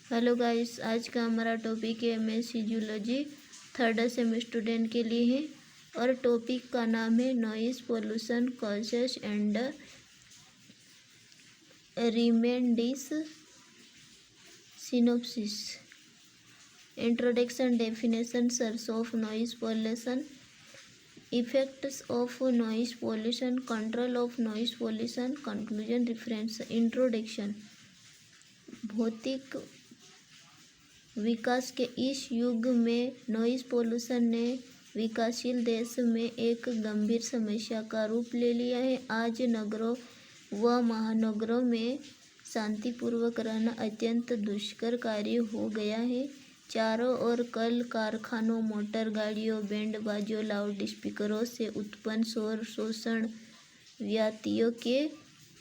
Hello guys, आज का हमारा टॉपिक है MSc zoology third same student के लिए है और टॉपिक का नाम है noise pollution causes and remedies. Synopsis. Introduction, definition, source of noise pollution, effects of noise pollution, control of noise pollution, conclusion, reference. Introduction. भौतिक विकास के इस युग में नॉइस पोल्यूशन ने विकासशील देश में एक गंभीर समस्या का रूप ले लिया है। आज नगरों व महानगरों में शांतिपूर्वक रहना अत्यंत दुष्कर कार्य हो गया है। चारों ओर कल कारखानों, मोटर गाड़ियों, बैंड बाजों, लाउड स्पीकरों से उत्पन्न शोर शोषण व्याधियों के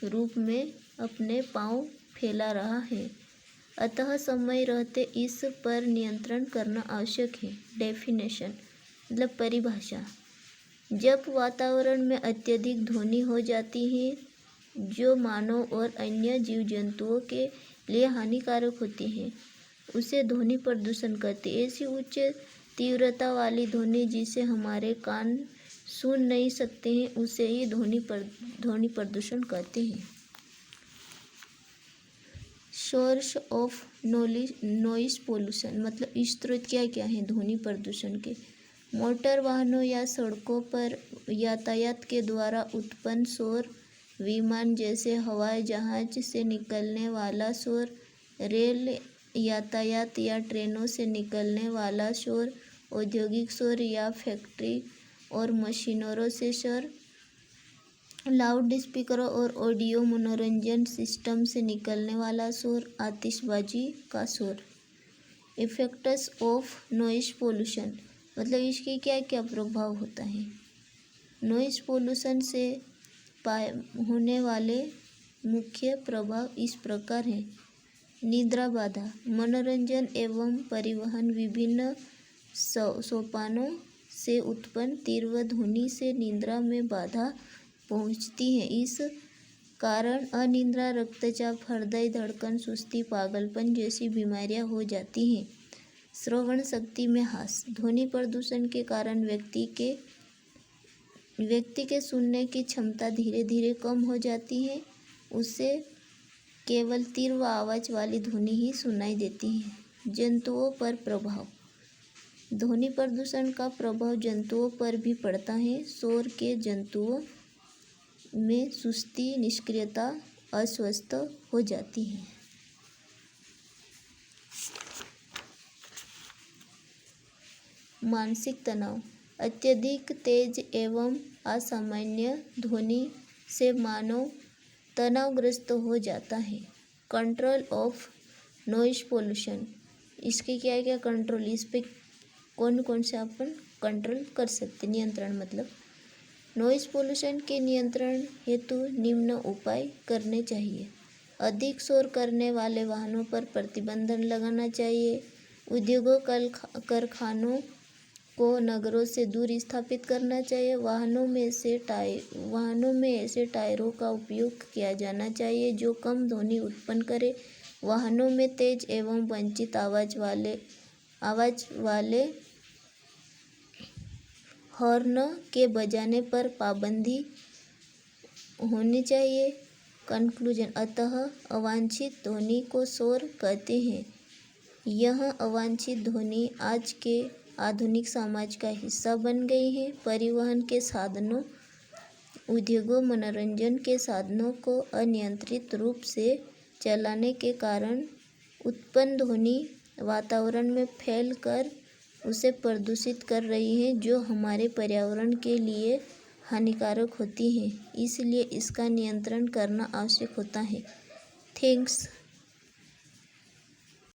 रूप में अपने पांव फैला रहा है। अतः समय रहते इस पर नियंत्रण करना आवश्यक है। डेफिनेशन मतलब परिभाषा। जब वातावरण में अत्यधिक ध्वनि हो जाती है जो मानव और अन्य जीव जंतुओं के लिए हानिकारक होती है, उसे ध्वनि प्रदूषण कहते हैं। ऐसी उच्च तीव्रता वाली ध्वनि जिसे हमारे कान सुन नहीं सकते हैं, उसे ही ध्वनि प्रदूषण कहते हैं। सोर्स ऑफ नॉइस पोल्यूशन मतलब स्रोत क्या क्या है ध्वनि प्रदूषण के। मोटर वाहनों या सड़कों पर यातायात के द्वारा उत्पन्न शोर, विमान जैसे हवाई जहाज से निकलने वाला शोर, रेल यातायात या ट्रेनों से निकलने वाला शोर, औद्योगिक शोर या फैक्ट्री और मशीनरों से शोर, लाउड स्पीकरों और ऑडियो मनोरंजन सिस्टम से निकलने वाला शोर, आतिशबाजी का शोर। इफेक्ट्स ऑफ नॉइस पोल्यूशन मतलब इसके क्या क्या प्रभाव होता है। नॉइस पोल्यूशन से होने वाले मुख्य प्रभाव इस प्रकार हैं। निद्रा बाधा, मनोरंजन एवं परिवहन, विभिन्न सोपानों से उत्पन्न तीव्र ध्वनि से निद्रा में बाधा पहुंचती है। इस कारण अनिद्रा, रक्तचाप, हृदय धड़कन, सुस्ती, पागलपन जैसी बीमारियां हो जाती हैं। श्रवण शक्ति में ह्रास, ध्वनि प्रदूषण के कारण व्यक्ति के सुनने की क्षमता धीरे धीरे कम हो जाती है। उसे केवल तीव्र आवाज वाली ध्वनि ही सुनाई देती है। जंतुओं पर प्रभाव, ध्वनि प्रदूषण का प्रभाव जंतुओं पर भी पड़ता है। शोर के जंतुओं में सुस्ती, निष्क्रियता, अस्वस्थ हो जाती है। मानसिक तनाव, अत्यधिक तेज एवं असामान्य ध्वनि से मानव तनावग्रस्त हो जाता है। कंट्रोल ऑफ नॉइस पोल्यूशन, इसके क्या क्या कंट्रोल, इस पे कौन कौन से अपन कंट्रोल कर सकते। नियंत्रण मतलब नॉइस पोल्यूशन के नियंत्रण हेतु निम्न उपाय करने चाहिए। अधिक शोर करने वाले वाहनों पर प्रतिबंध लगाना चाहिए। उद्योगों, कारखानों को नगरों से दूर स्थापित करना चाहिए। वाहनों में ऐसे टायरों का उपयोग किया जाना चाहिए जो कम ध्वनि उत्पन्न करे। वाहनों में तेज एवं वंचित आवाज वाले हॉर्न के बजाने पर पाबंदी होनी चाहिए। कंक्लूजन, अतः अवांछित ध्वनि को शोर कहते हैं। यह अवांछित ध्वनि आज के आधुनिक समाज का हिस्सा बन गई है। परिवहन के साधनों, उद्योगों, मनोरंजन के साधनों को अनियंत्रित रूप से चलाने के कारण उत्पन्न ध्वनि वातावरण में फैल कर उसे प्रदूषित कर रही है, जो हमारे पर्यावरण के लिए हानिकारक होती है। इसलिए इसका नियंत्रण करना आवश्यक होता है। थैंक्स।